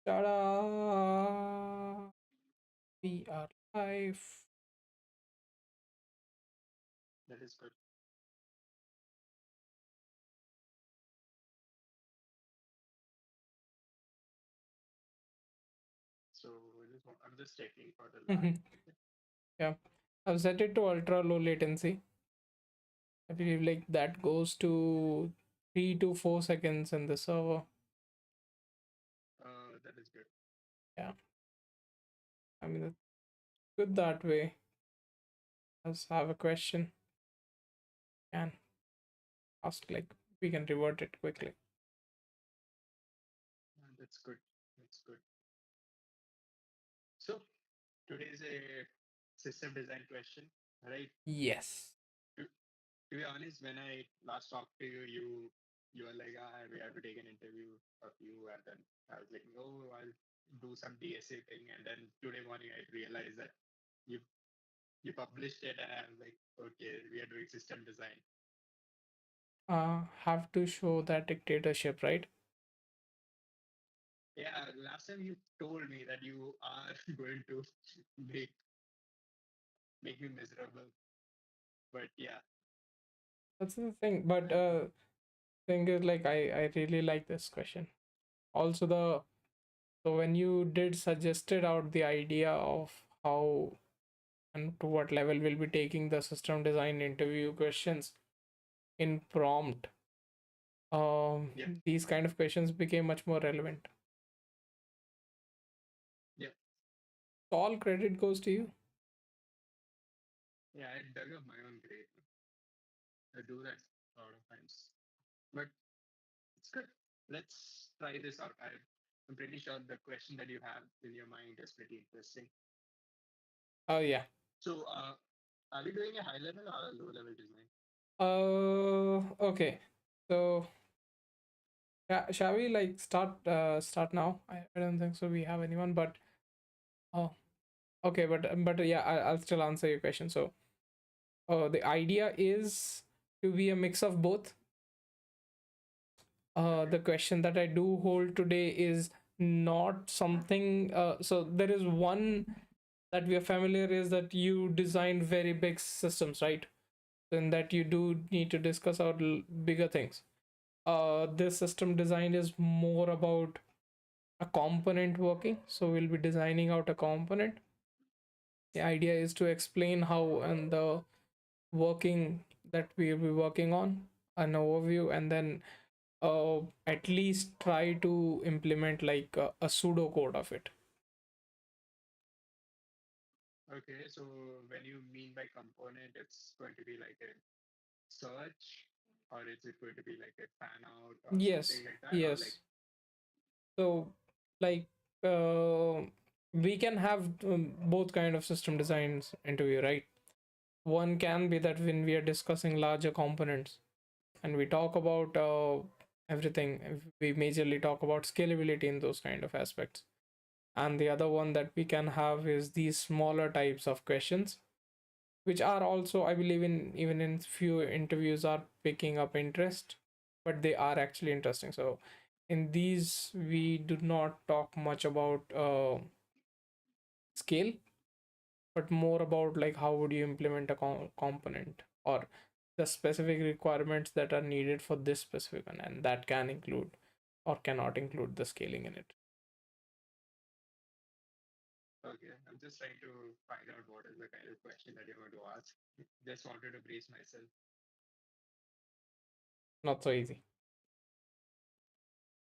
Ta-da! We are live. That is good. So I'm just checking for the live. Mhm. Yeah, I've set it to ultra low latency. I believe like that goes to 3 to 4 seconds in the server. That is good. Yeah, I mean it's good that way. Let's have a question and ask like we can revert it quickly. That's good. That's good. So today is a system design question, right? Yes. To, to be honest, when I last talked to you, you were like, we have to take an interview of you, and then I was like, no, I'll do some DSA thing, and then today morning I realized that you you published it, and I'm like, okay, we are doing system design. Have to show that dictatorship, right? Yeah, last time you told me that you are going to make make me miserable. But yeah, That's the thing. But thing is like I really like this question. Also the so when you did suggested out the idea of how and to what level we'll be taking the system design interview questions in prompt, yeah, these kind of questions became much more relevant. yeah, So all credit goes to you. yeah. I dug up my own grave. I do that a lot of times, but it's good. Let's try this out. I'm pretty sure the question that you have in your mind is pretty interesting. Oh yeah. So, are we doing a high level or a low level design? Okay. So shall we like start now? I don't think so we have anyone, but oh okay, but yeah, I'll still answer your question. So the idea is to be a mix of both. Okay. The question that I do hold today is not something. So there is one that we are familiar is that you design very big systems, right? Then that you do need to discuss out bigger things. This system design is more about a component working. So we'll be designing out a component. The idea is to explain how and the working that we'll be working on, an overview, and then at least try to implement like a pseudo code of it. Okay. So, when you mean by component, it's going to be like a search, or is it going to be like a fan out or something Yes, like that, or like yes. So like uh, we can have both kind of system designs interview, right? One can be that when we are discussing larger components and we talk about everything, we majorly talk about scalability in those kind of aspects. And the other one that we can have is these smaller types of questions, which are also, I believe, in even in few interviews are picking up interest, but they are actually interesting. So in these, we do not talk much about scale, but more about like how would you implement a component or the specific requirements that are needed for this specific one, and that can include or cannot include the scaling in it. okay? I'm just trying to find out what is the kind of question that you're going to ask. Just wanted to brace myself. Not so easy.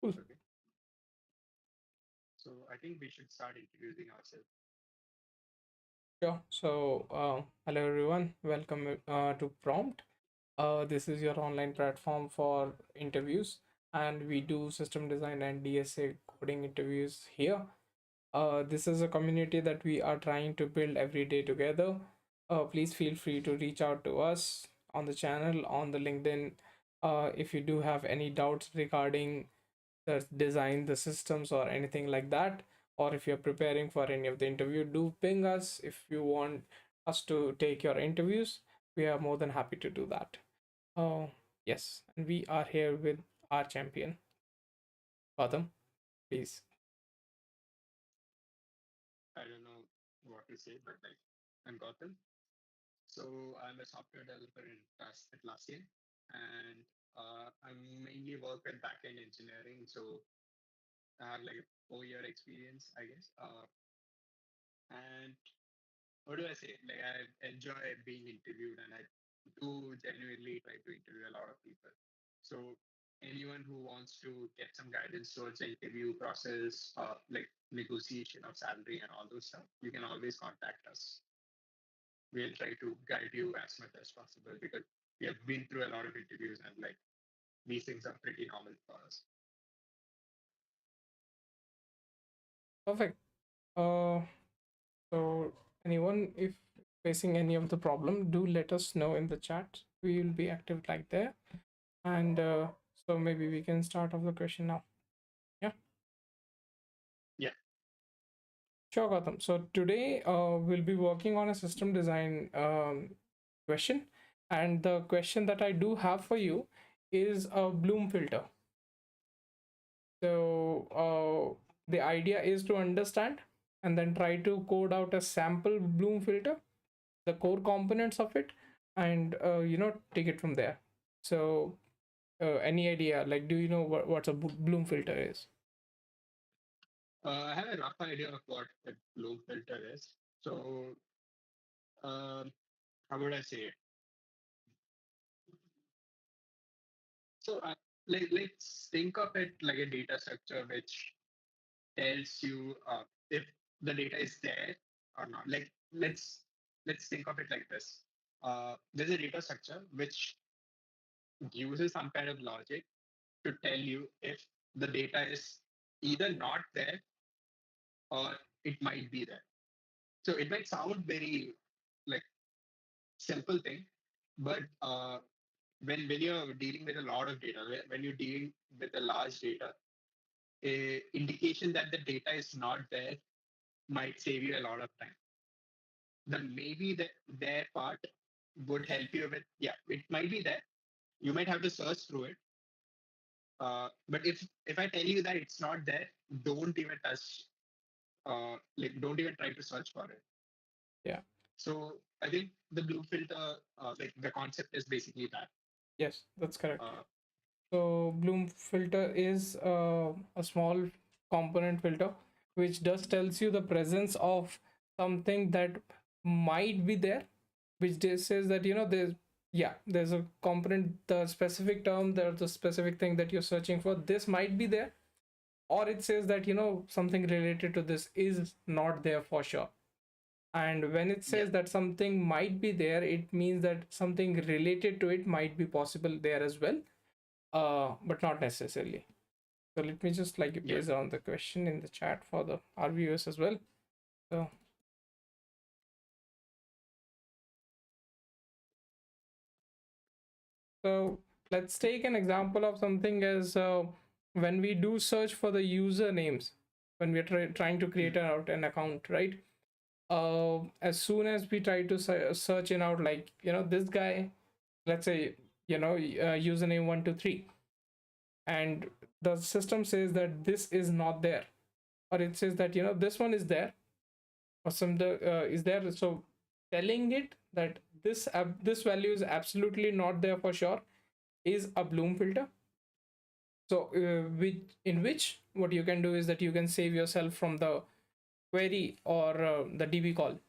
Cool. Okay. So I think we should start introducing ourselves. Sure. So, hello everyone. Welcome to Prompt. This is your online platform for interviews, and we do system design and DSA coding interviews here. This is a community that we are trying to build every day together. Please feel free to reach out to us on the channel, on the LinkedIn, if you do have any doubts regarding the design, the systems, or anything like that. Or if you're preparing for any of the interview, do ping us if you want us to take your interviews. We are more than happy to do that. Oh, yes, and we are here with our champion, Gautam. Please. to say, but like I'm Gautam. So I'm a software developer in Atlassian, and I mainly work with backend engineering. So I have like a 4 year experience, I guess. And what do I say? Like I enjoy being interviewed, and I do genuinely try to interview a lot of people. So anyone who wants to get some guidance towards the interview process, like negotiation of salary and all those stuff, you can always contact us. We'll try to guide you as much as possible because we have been through a lot of interviews and like these things are pretty normal for us. Perfect. So anyone, if facing any of the problem, do let us know in the chat. We will be active like there. And so maybe we can start off the question now. Yeah. Yeah. Sure, Gautam. So today we'll be working on a system design question. And the question that I do have for you is a Bloom filter. So the idea is to understand and then try to code out a sample Bloom filter, the core components of it, and take it from there. So any idea, like, do you know what's a Bloom filter is? I have a rough idea of what a Bloom filter is. So um, how would I say it? So let's think of it like a data structure which tells you if the data is there or not. Like let's think of it like this. There's a data structure which uses some kind of logic to tell you if the data is either not there or it might be there. So it might sound very like simple thing, but when you're dealing with a lot of data, when you're dealing with a large data, a indication that the data is not there might save you a lot of time. The maybe the there part would help you with, yeah, it might be there. You might have to search through it. But if I tell you that it's not there, don't even touch like don't even try to search for it. Yeah. So I think the blue filter, like the concept is basically that. Yes, that's correct. Uh, So Bloom filter is a small component filter which just tells you the presence of something that might be there, which just says that there's, yeah, there's a component, the specific term, there's the specific thing that you're searching for, this might be there, or it says that something related to this is not there for sure. And when it yeah, says that something might be there, it means that something related to it might be possible there as well, but not necessarily. So let me just like yeah. base on the question in the chat for the our viewers as well. So so let's take an example of something as when we do search for the usernames, when we're trying to create Mhm. out an account, right? As soon as we try to search in out, like this guy, let's say username 123, and the system says that this is not there, or it says that this one is there, or some is there. So telling it that this value is absolutely not there for sure is a Bloom filter. So in which what you can do is that you can save yourself from the query or the DB call,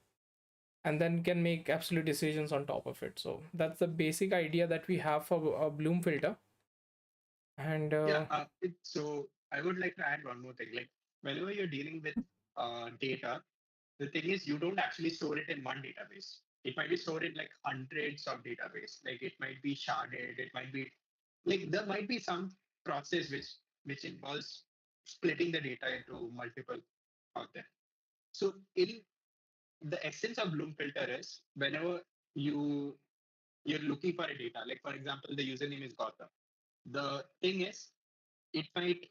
and then can make absolute decisions on top of it. So that's the basic idea that we have for a Bloom filter. And Yeah. So I would like to add one more thing. Like whenever you're dealing with data, the thing is you don't actually store it in one database. It might be stored in like hundreds of database. Like it might be sharded. It might be like there might be some process which involves splitting the data into multiple out there. So in the essence of Bloom filter is whenever you you're looking for a data, like for example, the username is Gautam. The thing is, it might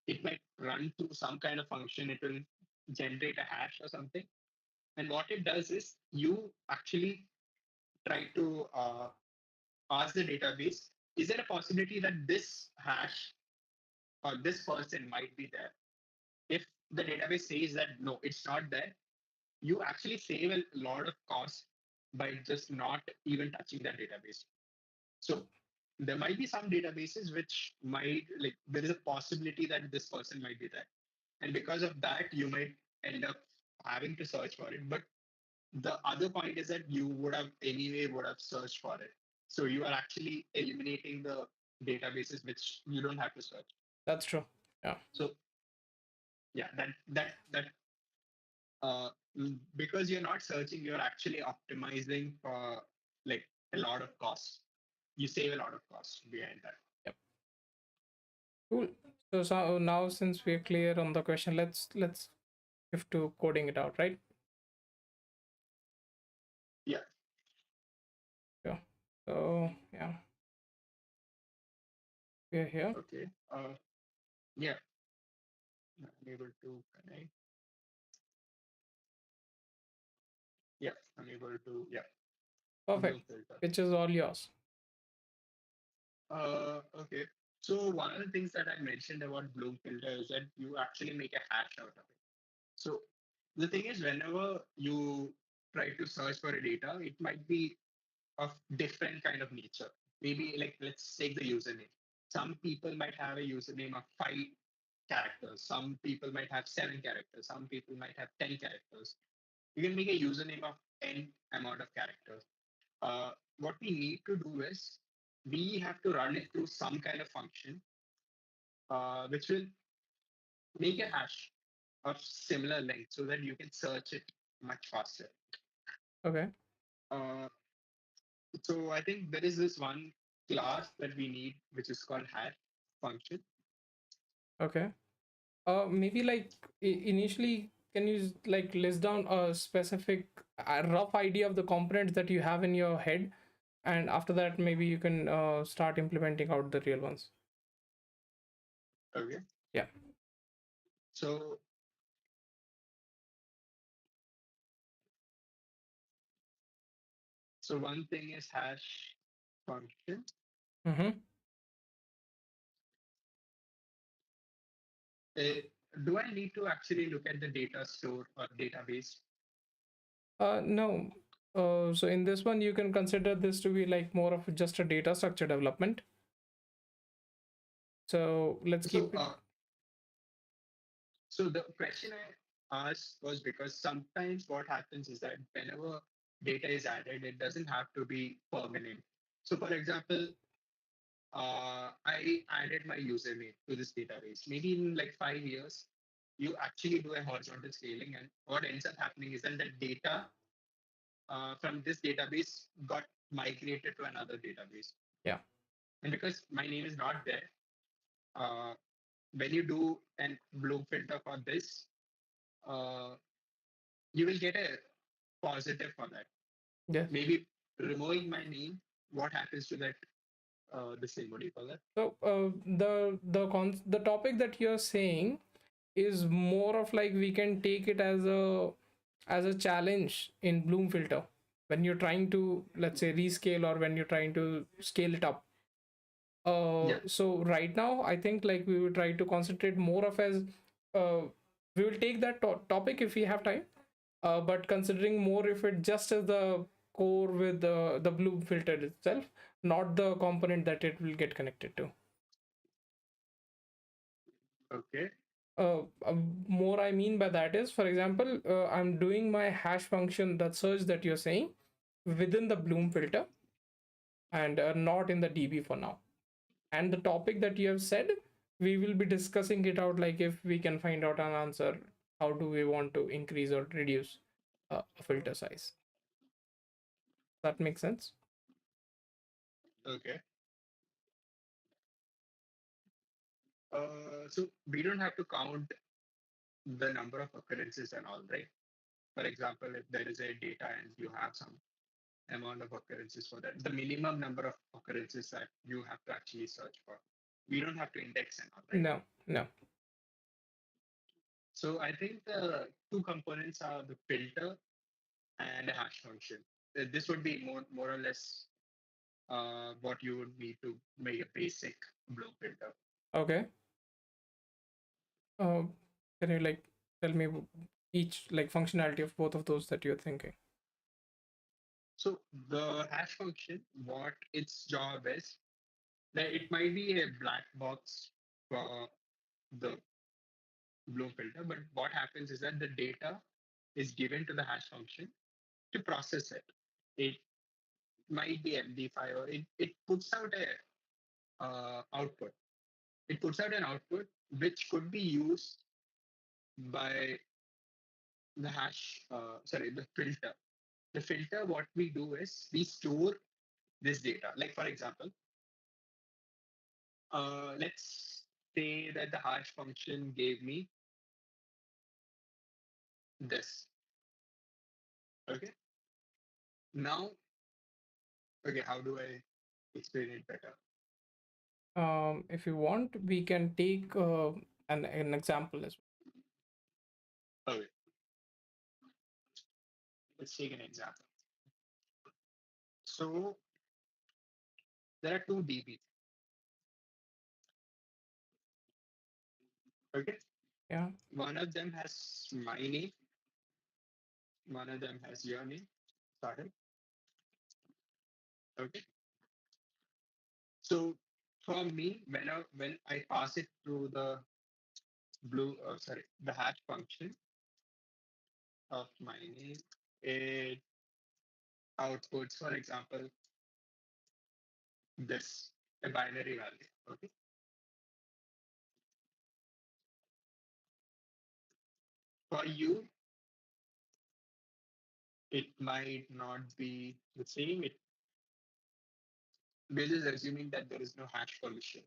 it might run through some kind of function. It will generate a hash or something. And what it does is you actually try to ask the database, is there a possibility that this hash or this person might be there? If the database says that no, it's not there, you actually save a lot of cost by just not even touching that database. So there might be some databases which might, like, there is a possibility that this person might be there. And because of that, you might end up having to search for it. But the other point is that you would have anyway would have searched for it. So you are actually eliminating the databases which you don't have to search. That's true. Yeah, So yeah, that because you're not searching, you're actually optimizing for like a lot of costs. You save a lot of costs behind that. yep. Cool. So now since we're clear on the question, let's shift to coding it out, right? Yeah. Yeah. So yeah, we're here. Okay. Yeah. I'm able to connect. Yeah. I'm able to. Yeah. Perfect. Bloom filter. Which is all yours. Okay. So one of the things that I mentioned about Bloom filter is that you actually make a hash out of it. So the thing is, whenever you try to search for a data, it might be of different kind of nature. Maybe like let's take the username. Some people might have a username of 5 characters. Some people might have 7 characters. Some people might have 10 characters. You can make a username of n amount of characters. What we need to do is we have to run it through some kind of function, which will make a hash of similar length so that you can search it much faster. Okay. Uh, so I think there is this one class that we need, which is called hash function. Okay. Maybe like initially, can you like list down a specific, a rough idea of the components that you have in your head, and after that, maybe you can start implementing out the real ones. Okay. Yeah. So one thing is hash function. Mm-hmm. Uh, do I need to actually look at the data store or database? No. So in this one, you can consider this to be like more of just a data structure development. So let's So keep it. So the question I asked was because sometimes what happens is that whenever data is added, it doesn't have to be permanent. So for example, I added my username to this database. Maybe in like 5 years, you actually do a horizontal scaling, and what ends up happening is that the data from this database got migrated to another database. Yeah. And because my name is not there, uh, when you do an Bloom filter for this, uh, you will get a positive for that. Yes. Maybe removing my name, what happens to that? The same, what do you call that? So the topic that you're saying is more of like we can take it as a challenge in Bloom filter when you're trying to, let's say, rescale, or when you're trying to scale it up. Yeah. So right now I think like we will try to concentrate more of as uh, we will take that topic if we have time, but considering more if it just as the core with the Bloom filter itself, not the component that it will get connected to. Okay. More I mean by that is, for example, I'm doing my hash function, that search that you're saying, within the Bloom filter, and not in the DB for now. And the topic that you have said, we will be discussing it out, like if we can find out an answer, how do we want to increase or reduce a filter size. That makes sense. Okay. So we don't have to count the number of occurrences and all, right? For example, if there is a data and you have some amount of occurrences for that, the minimum number of occurrences that you have to actually search for. We don't have to index and all, right? No, no. So I think the two components are the filter and a hash function. This would be more or less what you would need to make a basic Bloom filter. Okay. uh, can you like tell me each like functionality of both of those that you're thinking? So the hash function, what its job is, that it might be a black box for the Bloom filter, but what happens is that the data is given to the hash function to process it. It might be MD5 or it puts out a output. It puts out an output which could be used by the the filter. The filter, what we do is we store this data. Like for example, let's say that the hash function gave me this. Okay. Now, okay, how do I explain it better? If you want, we can take an example as Okay, let's take an example. So there are two DBs. Okay. well. Yeah. One of them has my name, one of them has your name. Sorry. Okay. So for me, when I pass it through the the hash function of my name, it outputs, for example, this a binary value. Okay. For you, it might not be the same. We're just assuming that there is no hash collision.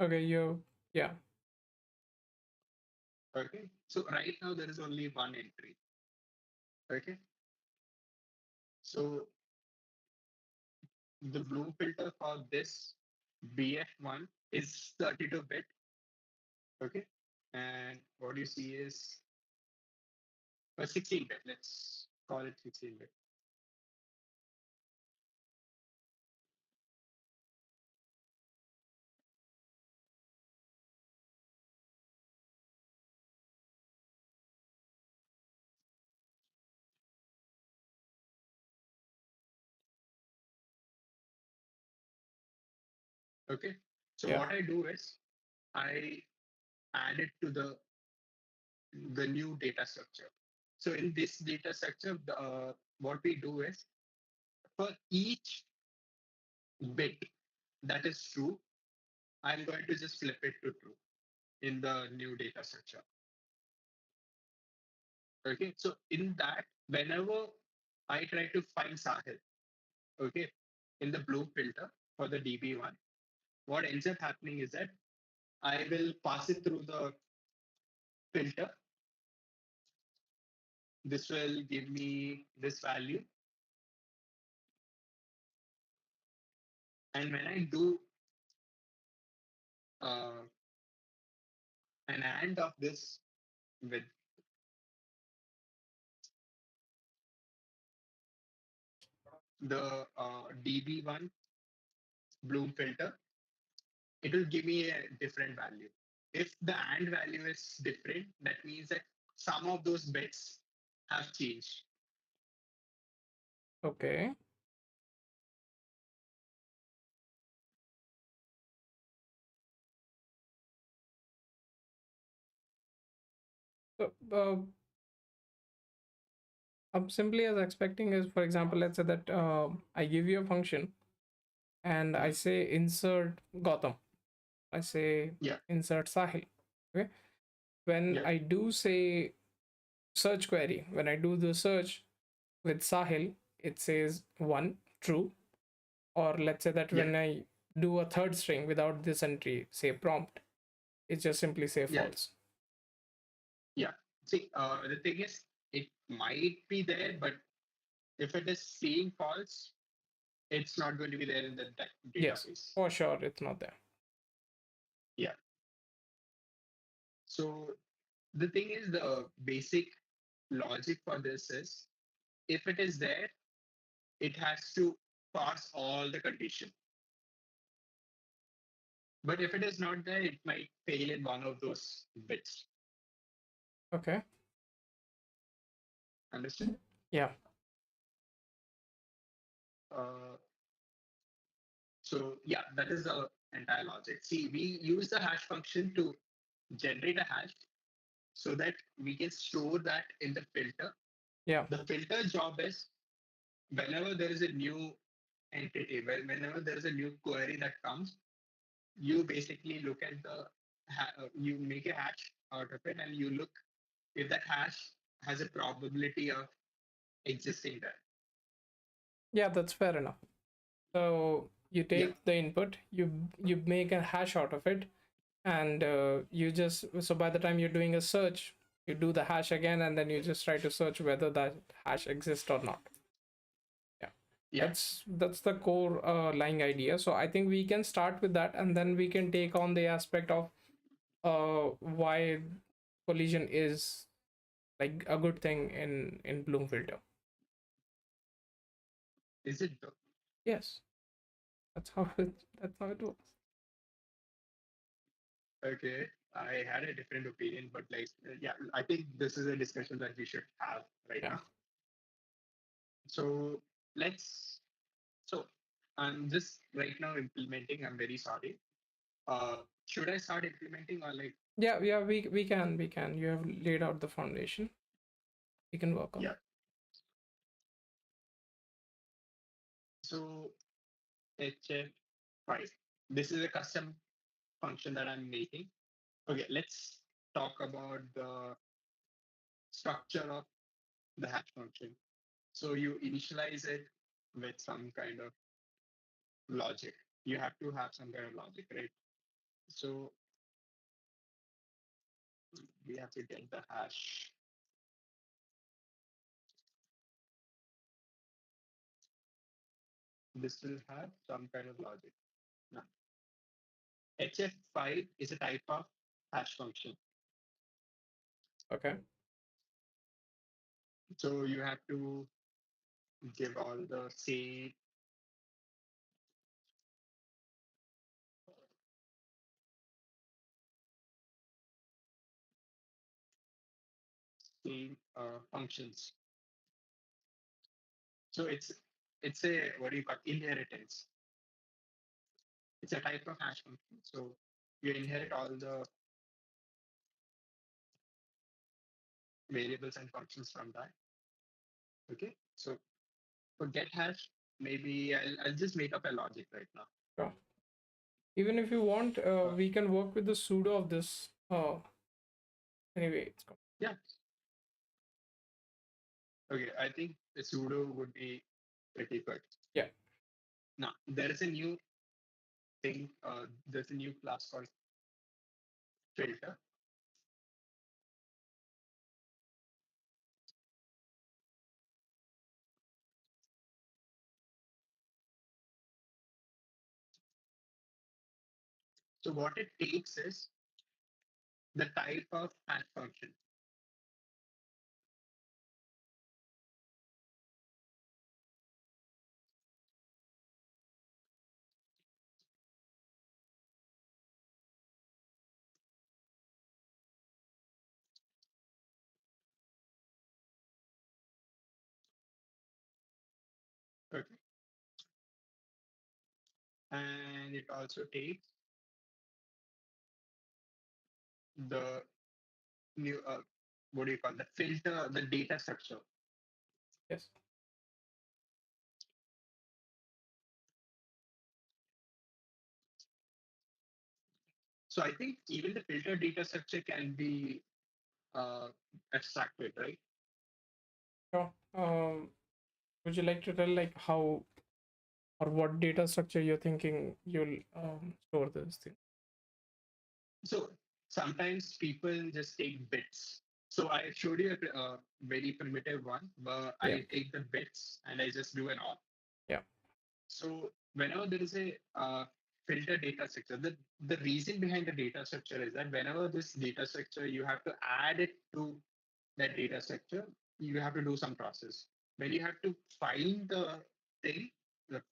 Okay. You. Yeah. Okay. So right now there is only one entry. Okay. So the Bloom filter for this BF1 is 32-bit. Okay. And what you see is 16-bit. Let's call it 16-bit. Okay. So Yeah. what I do is I add it to the new data structure. So in this data structure, what we do is for each bit that is true, I'm going to just flip it to true in the new data structure. Okay. So in that, whenever I try to find Sahil, okay, in the blue filter for the DB1, what ends up happening is that I will pass it through the filter. This will give me this value. And when I do uh, an AND of this with the DB1 Bloom filter, it will give me a different value. If the AND value is different, that means that some of those bits have changed. Okay. So, simply as expecting is, for example, let's say that I give you a function and I Mhm. say insert Gotham. I say Yeah, insert Sahil. Okay. When yeah, I do say search query, when I do the search with Sahil, it says one true. Or let's say that yeah, when I do a third string without this entry, say prompt, it just simply say yeah, false. yeah. See, the thing is, it might be there, but if it is saying false, it's not going to be there in the Yes, database. for sure, it's not there. Yeah. So the thing is, the basic logic for this is if it is there, it has to pass all the condition. But if it is not there, it might fail in one of those bits. Okay. Understood? Yeah. Uh, so yeah, that is the entire logic. See, we use the hash function to generate a hash so that we can store that in the filter. Yeah. The filter job is whenever there is a new entity, whenever there is a new query that comes, you basically look at you make a hash out of it and you look if that hash has a probability of existing there. Yeah, that's fair enough. So you Yeah, take the input, you make a hash out of it, and you just, so by the time you're doing a search, you do the hash again, and then you just try to search whether that hash exists or not. Yeah, yeah. that's the core lying idea. So I think we can start with that, and then we can take on the aspect of why collision is like a good thing in Bloom filter. Is it though? Yes, that's how it works. Okay. I had a different opinion, but like, yeah, I think this is a discussion that we should have right Yeah. now. So let's. So I'm just right now implementing. I'm very sorry. Should I start implementing or like? Yeah, we can. You have laid out the foundation. We can work on Yeah. that. So HF5. This is a custom function that I'm making. Okay, let's talk about the structure of the hash function. So you initialize it with some kind of logic. You have to have some kind of logic, right? So we have to get the hash. This will have some kind of logic. Now, HF5 is a type of hash function. Okay. So you have to give all the same functions. So it's a what do you call inheritance. It's a type of hash function. So you inherit all the variables and functions from that. Okay. So for get hash, maybe I'll just make up a logic right now. Sure. Even if you want, Uh, we can work with the pseudo of this. Anyway, yeah. Okay. I think the pseudo would be pretty good. yeah. Now there is a new thing. There's a new class called filter. So what it takes is the type of hash function. Okay. And it also takes the new what do you call the filter, the data structure. Yes. So I think even the filter data structure can be abstracted, right? Sure. Would you like to tell like how or what data structure you're thinking you'll store this thing? So sometimes people just take bits. So I showed you a very primitive one, but Yeah. I take the bits and I just do an OR. Yeah. So whenever there is a filter data structure, the reason behind the data structure is that whenever this data structure, you have to add it to that data structure, you have to do some process. When you have to find the thing,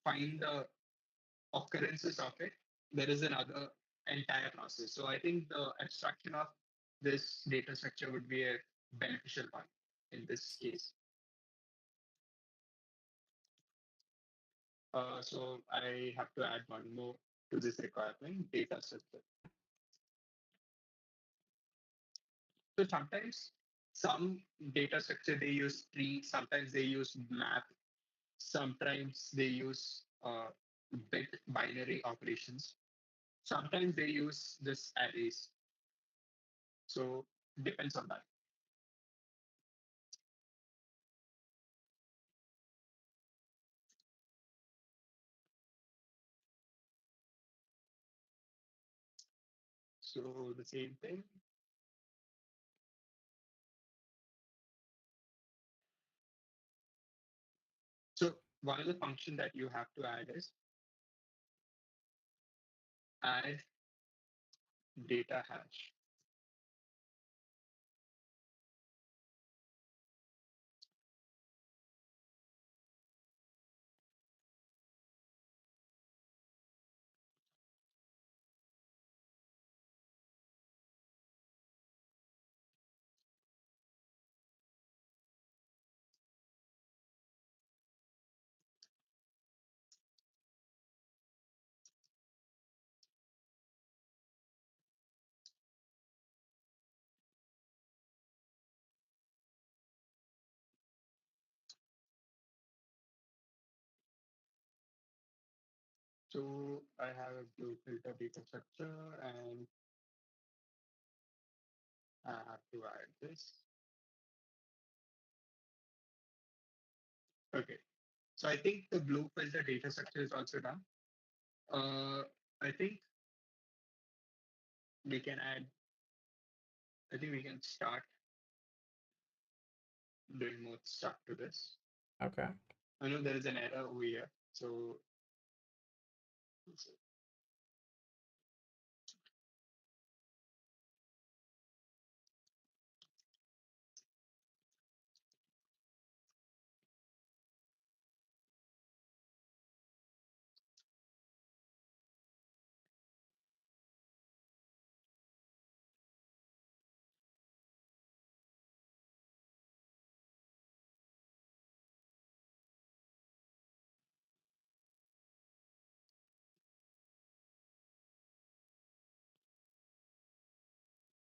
find the occurrences of it, there is another entire process. So I think the abstraction of this data structure would be a beneficial one in this case. So I have to add one more to this requirement, data structure. So sometimes some data structure they use tree, sometimes they use map, sometimes they use bit binary operations, sometimes they use this arrays. So depends on that. So the same thing. So one of the function that you have to add is add data hash. So I have a blue filter data structure and I have to add this. Okay. So I think the blue filter data structure is also done. Uh, I think we can add, I think we can start doing more stuff to this. Okay. I know there is an error over here. So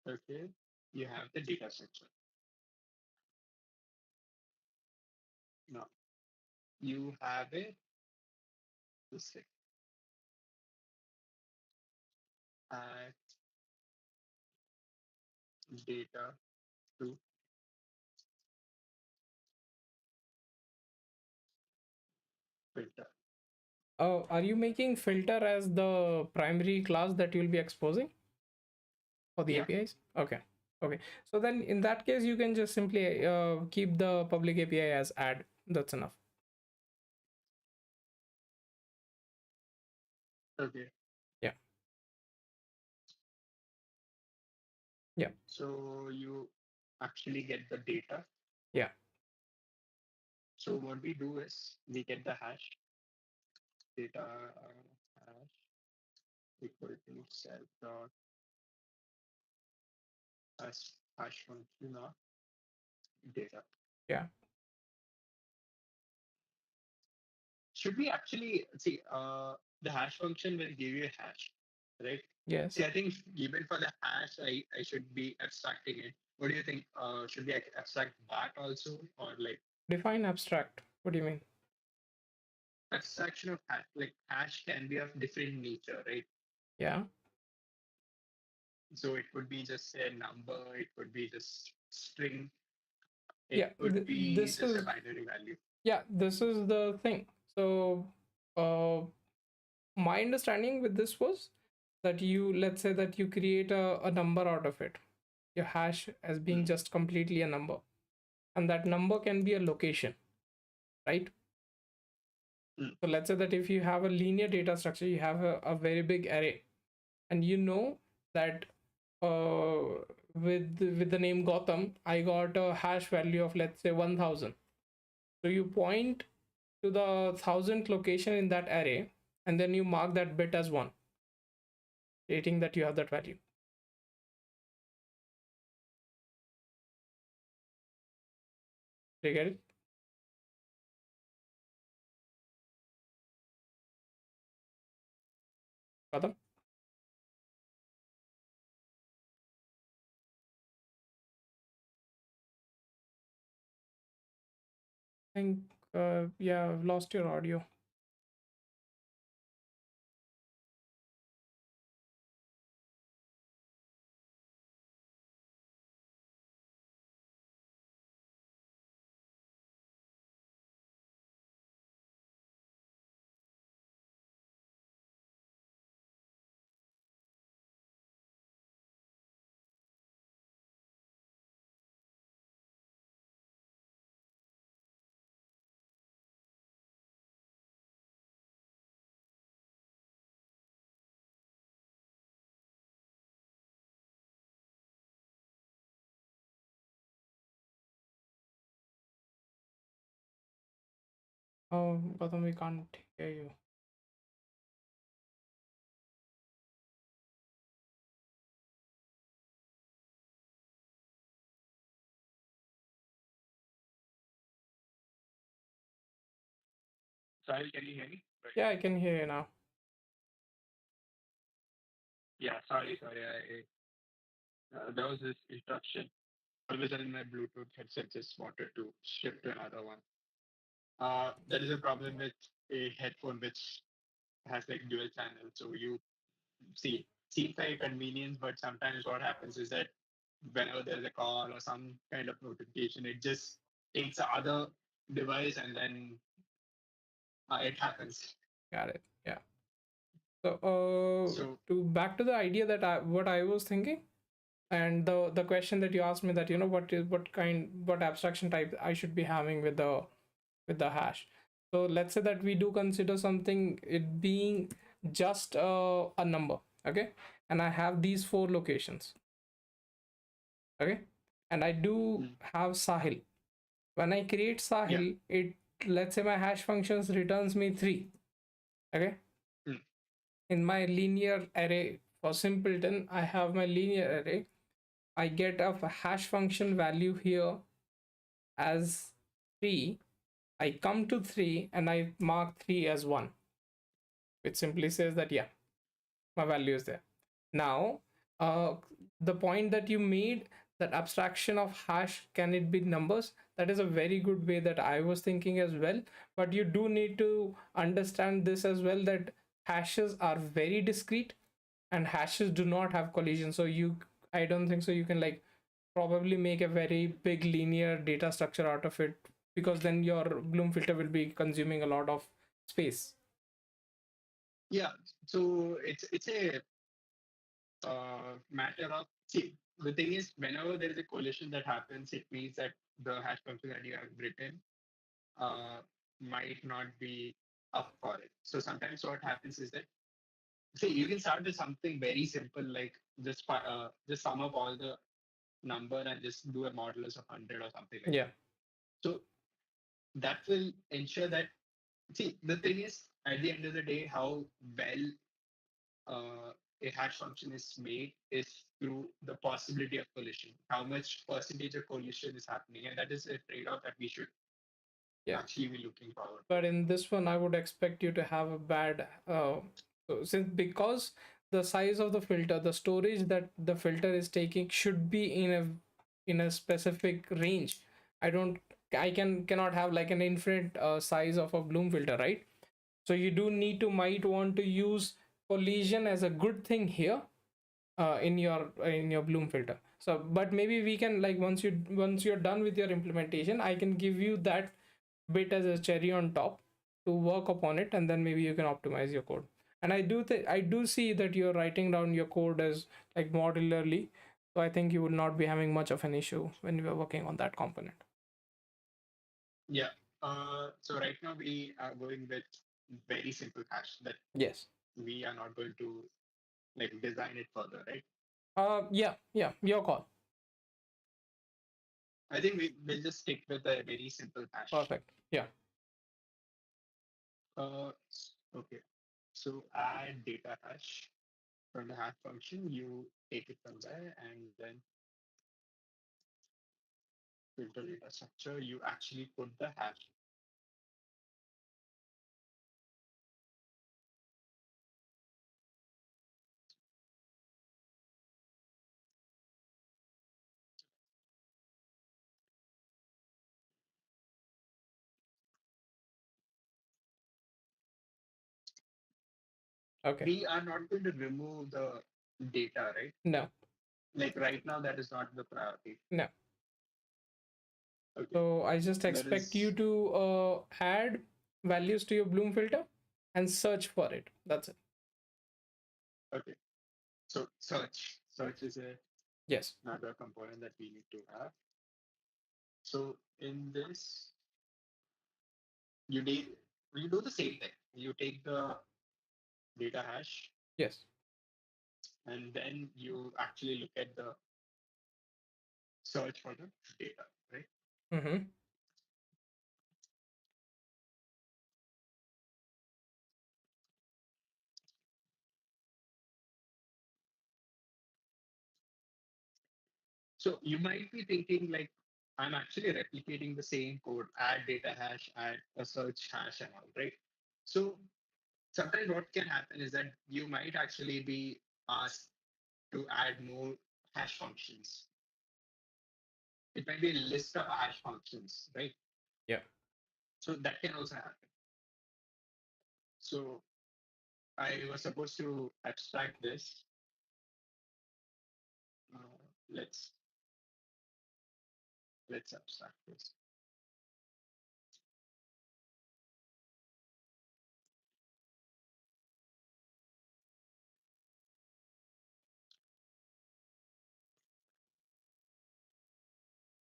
okay, you have the data structure. Now you have it. Let's see. Add data to filter. Oh, are you making filter as the primary class that you'll be exposing for the Yeah. APIs? Okay. Okay. So then in that case, you can just simply keep the public API as add. That's enough. Okay. Yeah. Yeah. So you actually get the data. Yeah. So what we do is we get the hash data hash equal to self dot hash function of data. Yeah. Should we actually see the hash function will give you a hash, right? Yes. See, I think even for the hash, I should be abstracting it. What do you think? Should we abstract that also, or like Define abstract. What do you mean? abstraction of hash? Like hash can be of different nature, right? Yeah. So it could be just a number, it could be just string, it Yeah. could be This just a is, binary value. yeah, this is the thing. So, my understanding with this was that you, let's say that you create a number out of it, your hash as being Mm, just completely a number, and that number can be a location, right? mm, So let's say that if you have a linear data structure, you have a very big array, and you know that with the name Gotham, I got a hash value of, let's say, 1000. So you point to the 1000th location in that array, and then you mark that bit as 1. stating that you have that value. Do you get it? Gautam? I think, yeah, I've lost your audio. Oh, Gautam, we can't hear you. Sahil, can you hear me? Right. Yeah, I can hear you now. Yeah, sorry. There was this interruption. All of a sudden, my Bluetooth headset just wanted to shift to another one. That is a problem with a headphone which has like dual channel. So you see, seems like a convenience, but sometimes what happens is that whenever there's a call or some kind of notification, it just takes the other device and then it happens. Got it. Yeah. So, So to back to the idea that what I was thinking, and the question that you asked me, that what abstraction type I should be having with the hash. So let's say that we do consider something it being just a number, okay, and I have these four locations, okay, and I do mm, have Sahil. When I create yeah, Sahil, it, let's say my hash functions returns me 3, okay. mm, In my linear array for simpleton, I have my linear array. I get a hash function value here as 3. I come to 3 and I mark 3 as 1, which simply says that, yeah, my value is there. Now, uh, the point that you made, that abstraction of hash, can it be numbers? That is a very good way that I was thinking as well. But you do need to understand this as well, that hashes are very discrete and hashes do not have collision. So I don't think so you can like probably make a very big linear data structure out of it, because then your Bloom filter will be consuming a lot of space. yeah. So it's a matter of see. The thing is, whenever there is a collision that happens, it means that the hash function that you have written uh, might not be up for it. So sometimes what happens is that see you can start with something very simple like just sum up all the number and just do a modulus of 100 or something like Yeah, that. So that will ensure that see the thing is at the end of the day how well a hash function is made is through the possibility of collision. How much percentage of collision is happening, and that is a trade-off that we should yeah. actually be looking forward to. But in this one, I would expect you to have a bad so since, because the size of the filter, the storage that the filter is taking should be in a specific range. I cannot have like an infinite size of a Bloom filter, right? So you do need to might want to use collision as a good thing here in your Bloom filter. So but maybe we can, like, once you're done with your implementation, I can give you that bit as a cherry on top to work upon it, and then maybe you can optimize your code. And I do see that you're writing down your code as like modularly, so I think you would not be having much of an issue when you are working on that component. Yeah. So right now we are going with very simple hash that Yes. we are not going to like design it further, right? Yeah, your call. I think we will just stick with a very simple hash. Perfect. Yeah. Okay. So add data hash. from the hash function, you take it from there and then filter data structure, you actually put the hash. Okay. We are not going to remove the data, right? No, Like right now, that is not the priority. no. Okay. So I just There expect you is, to add values to your Bloom filter and search for it. That's it. okay. So search is Yes. another component that we need to have. So in this, you need, you do the same thing. You take the data hash Yes. and then you actually look at the search for the data, right? Mm-hmm. So you might be thinking like, I'm actually replicating the same code, add data hash, add a search hash and all, right? So sometimes what can happen is that you might actually be asked to add more hash functions. It might be a list of hash functions, right? Yeah. So that can also happen. So I was supposed to abstract this. Uh, let's let's abstract this.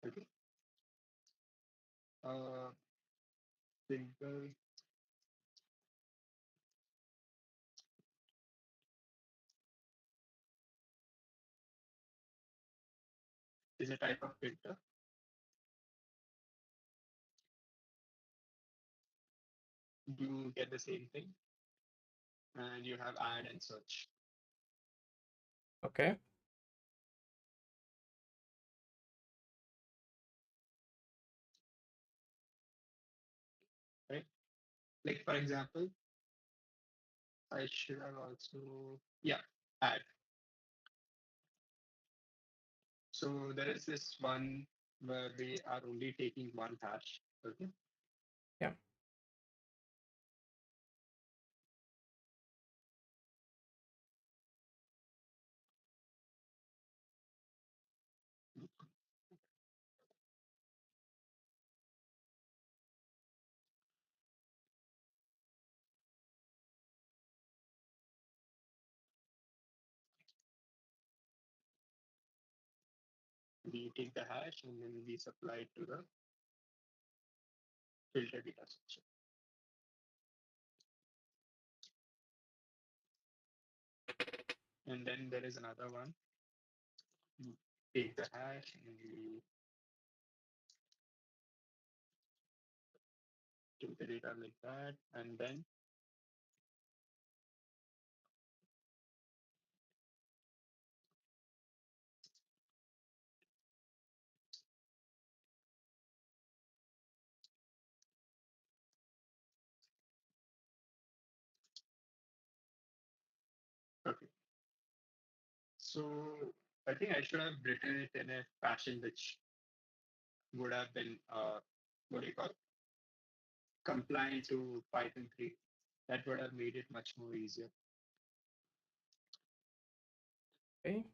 Okay. Uh, Simple is a type of filter. You get the same thing, and you have add and search, Okay. right? Like for example, I should have also, yeah, add. So there is this one where we are only taking one hash. Okay. Yeah. We take the hash and then we supply it to the filter data structure. And then there is another one. We take the hash and we take the data like that. And then, okay. So I think I should have written it in a fashion which would have been, what do you call it? Compliant to Python 3. That would have made it much more easier. Okay.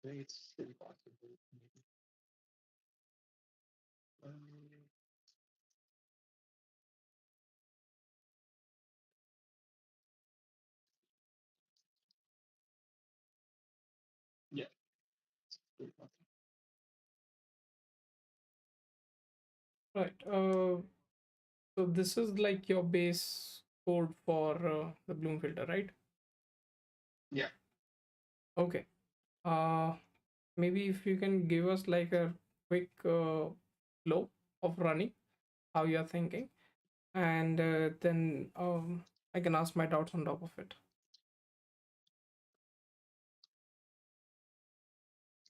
I think it's still possible. Maybe. Um, yeah, still possible. Right. So this is like your base code for the Bloom filter, right? Yeah. Okay. Uh, Maybe if you can give us like a quick flow of running, how you're thinking, and then I can ask my doubts on top of it.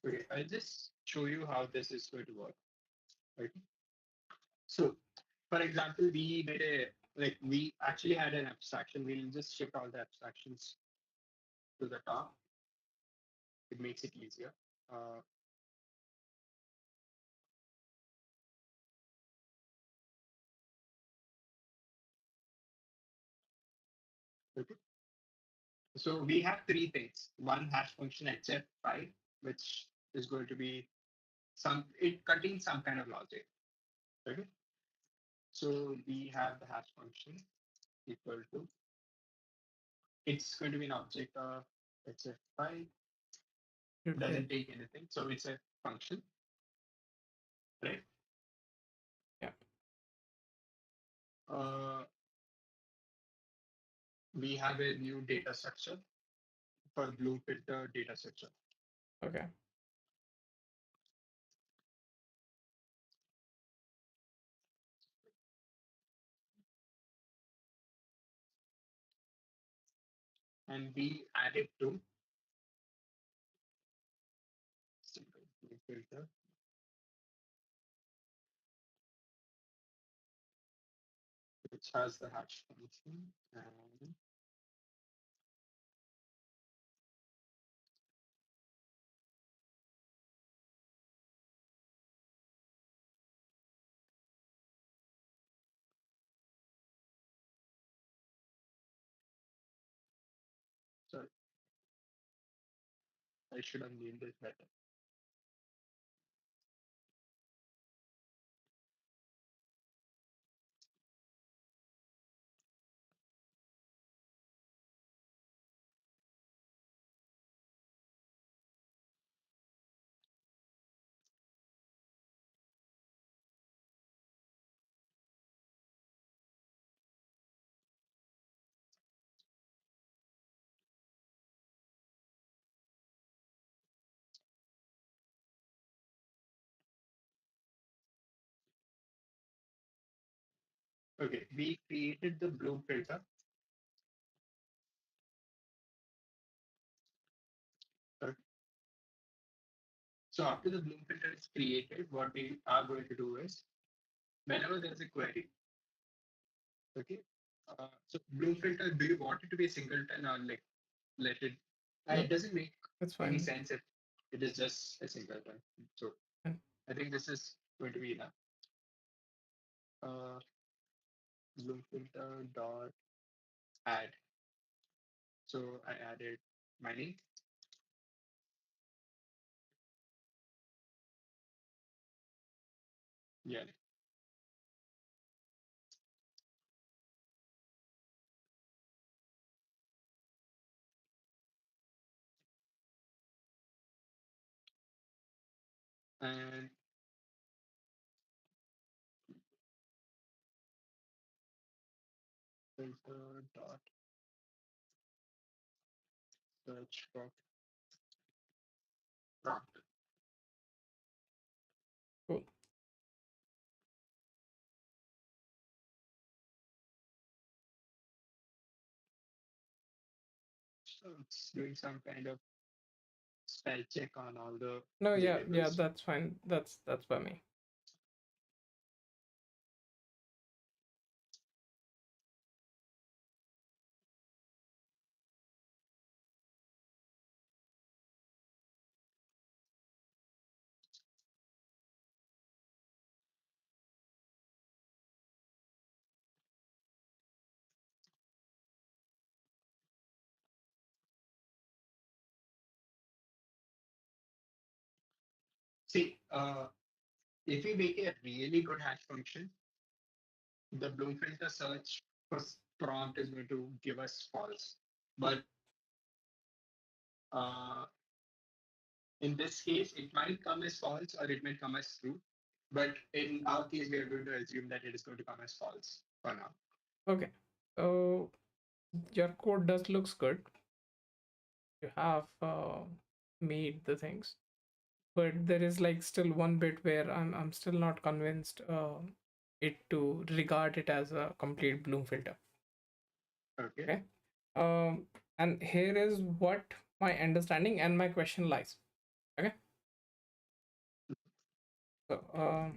Okay, I'll just show you how this is going to work. Right. So, for example, we made a like we actually had an abstraction. We'll just shift all the abstractions to the top. It makes it easier. Uh, okay. So we have three things. One hash function HF5, which is going to be it contains some kind of logic. Okay. So we have the hash function equal to, it's going to be an object of HF5, Okay. doesn't take anything. So it's a function, right? Yeah. Uh, we have a new data structure for blue filter data structure. Okay. And we added to simple blue filter, which has the hash function. And sorry, I should have named it better. Okay, we created the blue filter. Okay. So after the blue filter is created, what we are going to do is whenever there's a query, okay. So blue filter, do you want it to be a singleton or like let it? No, It doesn't make that's any fine. sense if it is just a singleton. So And I think this is going to be enough. Uh, Blue filter dot add. So I added my name, yeah, and filter dot search for prompt. cool. So it's doing some kind of spell check on all the No, yeah, yeah, variables. that's fine. That's by me. See, if we make a really good hash function, the Bloom filter search for prompt is going to give us false. But uh, in this case, it might come as false or it might come as true. But in our case, we are going to assume that it is going to come as false for now. Okay. So your code does looks good. You have made the things, but there is like still one bit where I'm still not convinced it to regard it as a complete Bloom filter. Okay. Okay. Um, and here is what my understanding and my question lies. Okay. So uh,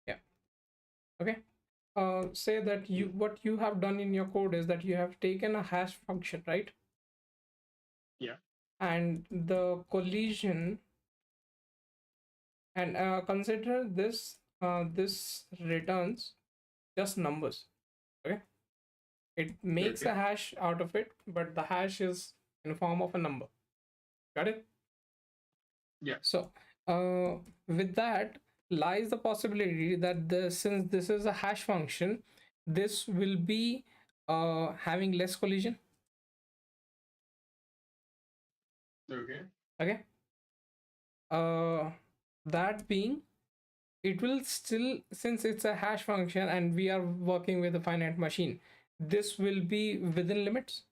yeah. Okay. Say that you Mm. what you have done in your code is that you have taken a hash function, right? Yeah. And the collision, and consider this returns just numbers. Okay. It makes a Okay. hash out of it, but the hash is in form of a number. Got it? Yeah. So with that lies the possibility that since this is a hash function, this will be having less collision. Okay. Okay. uh that being, it will still, since it's a hash function and we are working with a finite machine, this will be within limits.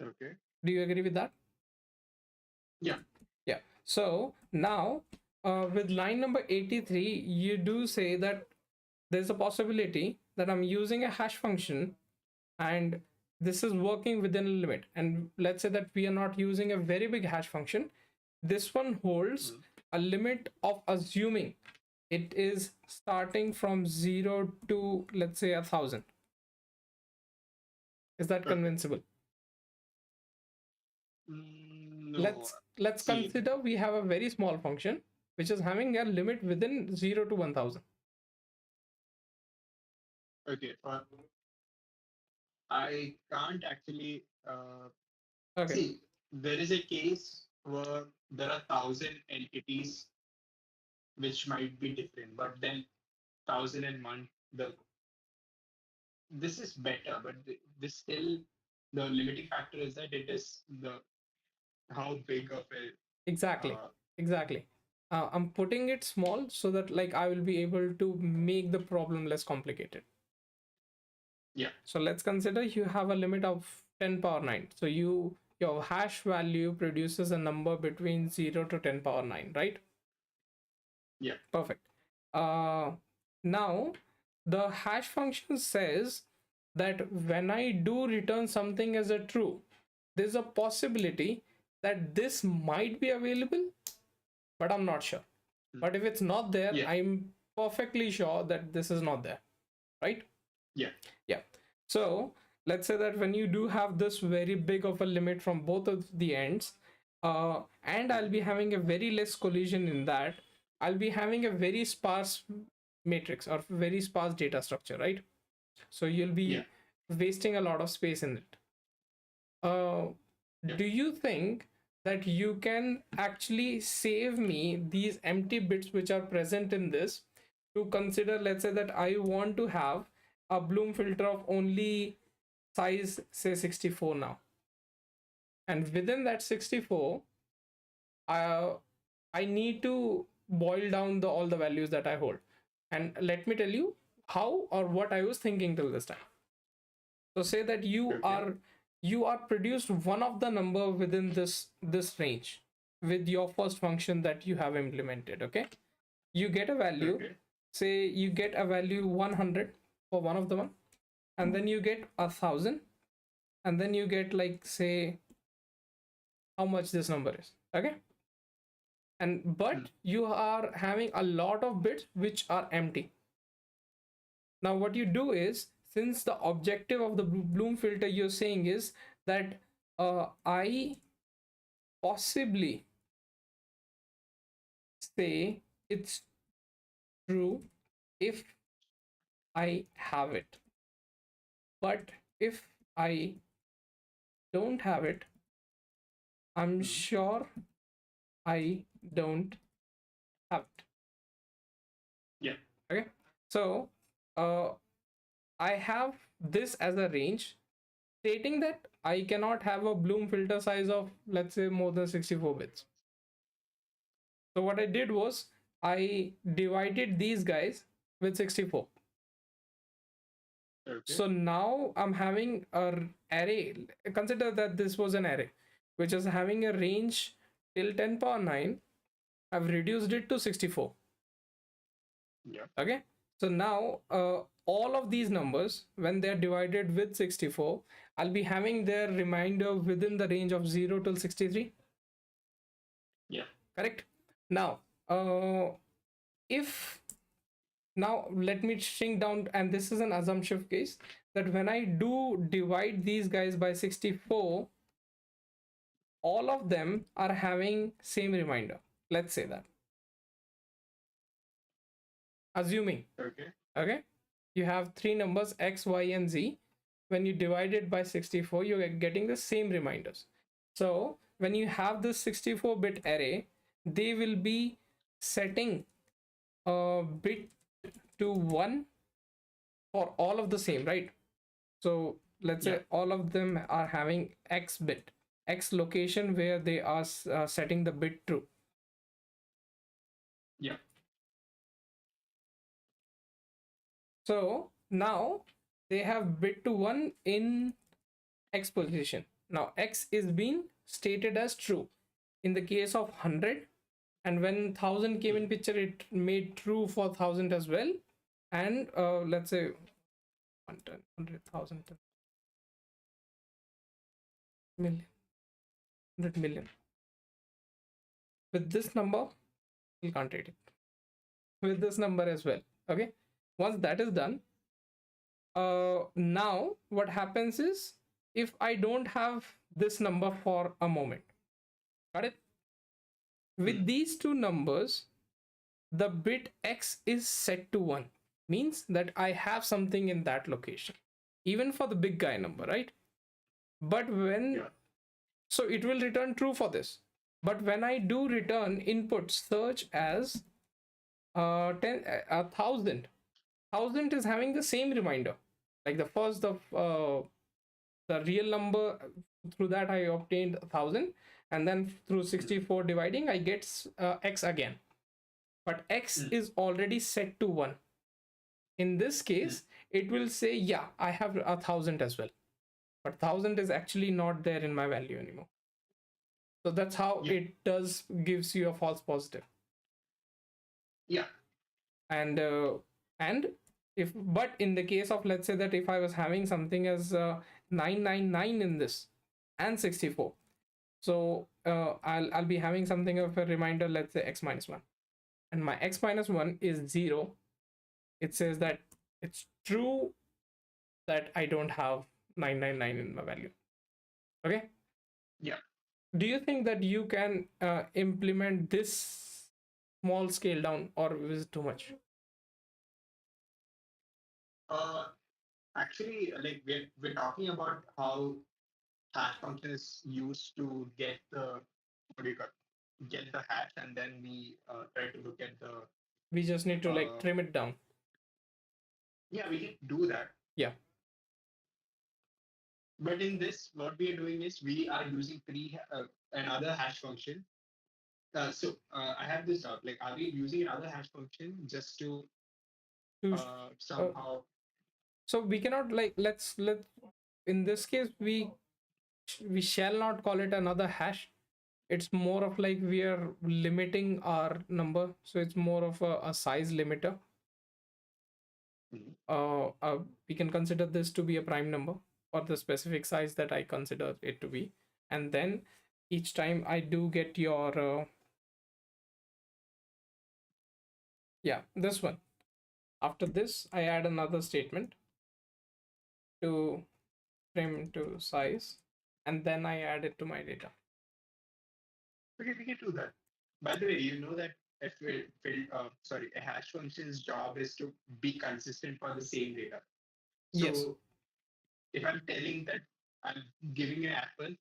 Okay. Do you agree with that? Yeah. Yeah. So now with line number 83, you do say that there's a possibility that I'm using a hash function and this is working within a limit, and let's say that we are not using a very big hash function. This one holds Mm. a limit of assuming it is starting from 0 to, let's say, 1,000. Is that Okay. convincible? No. Let's See. consider we have a very small function which is having a limit within 0 to 1,000. Okay. I can't actually Okay. see. There is a case where there are 1,000 entities which might be different, but then 1,001. The this is better, but this still the limiting factor is that it is the how big of a Exactly. uh, Exactly. I'm putting it small so that like I will be able to make the problem less complicated. yeah. So let's consider you have a limit of 10 power 9. So your hash value produces a number between 0 to 10 power 9, right? Yeah. Perfect. Uh, Now the hash function says that when I do return something as a true, there's a possibility that this might be available, but I'm not sure. Mm. But if it's not there, Yeah. I'm perfectly sure that this is not there, right? Yeah. Yeah. So let's say that when you do have this very big of a limit from both of the ends, and I'll Mm. be having a very less collision in that, I'll be having a very sparse matrix or very sparse data structure, right? So you'll Yeah. be wasting a lot of space in it. Uh, Yeah. do you think that you can actually save me these empty bits which are present in this to consider, let's say that I want to have a Bloom filter of only size say 64 now, and within that 64 uh, I need to boil down all the values that I hold, and let me tell you how or what I was thinking till this time. So say that Okay. you are produced one of the number within this range with your first function that you have implemented. Okay, you get a value, Okay. say you get a value 100 for one of the one, and then you get 1,000, and then you get like say how much this number is. Okay, and Mm. but you are having a lot of bits which are empty. Now what you do is, since the objective of the Bloom filter you're saying is that I possibly say it's true if I have it, but if I don't have it, I'm Mm. sure I don't have it. Yeah. Okay, so uh, I have this as a range stating that I cannot have a Bloom filter size of, let's say, more than 64 bits. So what I did was I divided these guys with 64. Okay. So now I'm having a array. Consider that this was an array, which is having a range till 10 power 9. I've reduced it to 64. Yeah. Okay. So now all of these numbers, when they're divided with 64, I'll be having their remainder within the range of 0 till 63. Yeah. Correct. Now, if now let me shrink down, and this is an assumption case, that when I do divide these guys by 64, all of them are having same reminder. Let's say that, assuming, Okay. okay, you have three numbers x, y, and z. When you divide it by 64, you're getting the same reminders. So when you have this 64-bit array, they will be setting a bit to 1 for all of the same, right? So let's Yeah. say all of them are having x bit, x location where they are setting the bit true. Yeah. So now they have bit to 1 in x position. Now x is being stated as true in the case of 100, and when 1000 came in picture, it made true for 1000 as well. And let's say 100,000 million, 100 million. With this number, you can't read it. With this number as well. Okay. Once that is done, now what happens is, if I don't have this number for a moment, got it? With these two numbers, the bit x is set to 1, means that I have something in that location, even for the big guy number, right? But when, Yeah. so it will return true for this. But when I do return input search as 1,000 is having the same reminder, like the first of the real number, through that I obtained 1,000, and then through 64 dividing I get x again, but x is already set to 1. In this case, it will say, yeah, I have 1,000 as well, but 1,000 is actually not there in my value anymore. So that's how Yeah. it does gives you a false positive. Yeah. And if, but in the case of, let's say that if I was having something as 999 in this and 64, so I'll be having something of a reminder, let's say x minus 1, and my x minus 1 is 0. It says that it's true that I don't have 999 in my value. Okay. Yeah. Do you think that you can implement this small scale down, or is it too much? Uh, Actually, like we're talking about how hash function is used to get the what do you call get the hash, and then we try to look at the We just need to like uh, trim it down. yeah, we can do that. Yeah. But in this, what we are doing is we are using another hash function. I have this doubt. Like, are we using another hash function just to To uh, somehow? so we cannot, like, let in this case we shall not call it another hash. It's more of like we are limiting our number, so it's more of a size limiter. Mhm. We can consider this to be a prime number, or the specific size that I consider it to be, and then each time I do get your yeah, this one. After this, I add another statement to trim to size, and then I add it to my data. Okay, we can do that. By the way, you know that if a hash function's job is to be consistent for the same data. Yes. So if I'm telling that I'm giving an apple,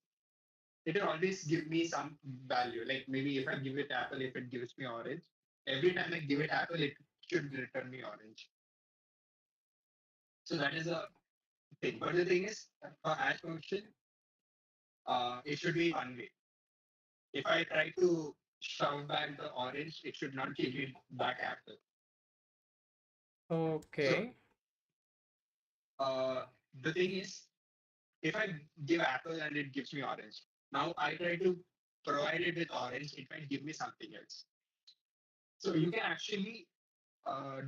it will always give me some value. Like maybe if I give it apple, if it gives me orange, every time I give it apple, it should return me orange. So that is a thing. But the thing is, for hash function, it should be one way. If I try to shove back the orange, it should not give me back apple. So Okay. uh, the thing is, if I give apple and it gives me orange, now I try to provide it with orange, it might give me something else. So you can actually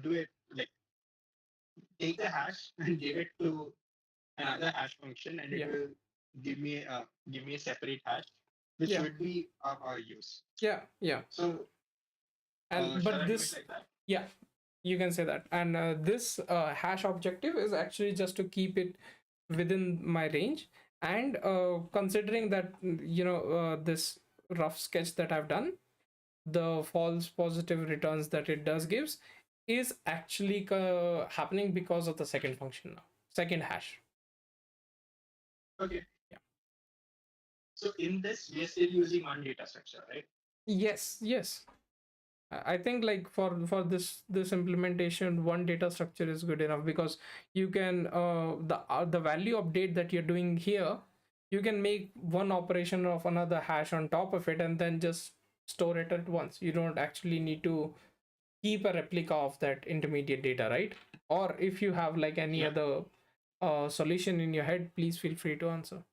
do it like take the hash and give it to another hash function, and it Yeah. will give me a separate hash, which Yeah. would be of our use. Yeah. Yeah. So And shall but I do it this, like that? yeah, you can say that. And this hash objective is actually just to keep it within my range. And considering that, this rough sketch that I've done, the false positive returns that it does gives is actually happening because of the second function now, second hash. Okay. Yeah. So in this, we are still using one data structure, right? Yes. Yes. I think like for this implementation, one data structure is good enough, because you can the value update that you're doing here, you can make one operation of another hash on top of it and then just store it at once. You don't actually need to keep a replica of that intermediate data, right? Or if you have like any Yeah. other solution in your head, please feel free to answer.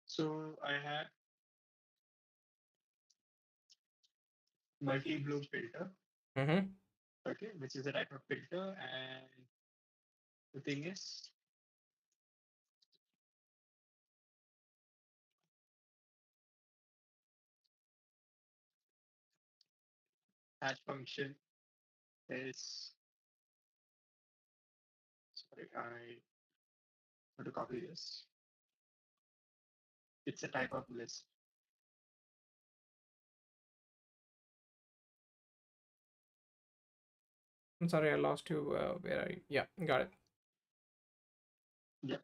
So I have multi-blue filter, Mm-hmm. okay, which is a type of filter, and the thing is, hash function is sorry, I want to copy this. It's a type of list. I'm sorry, I lost you. Where are you? Yeah, got it. Yeah.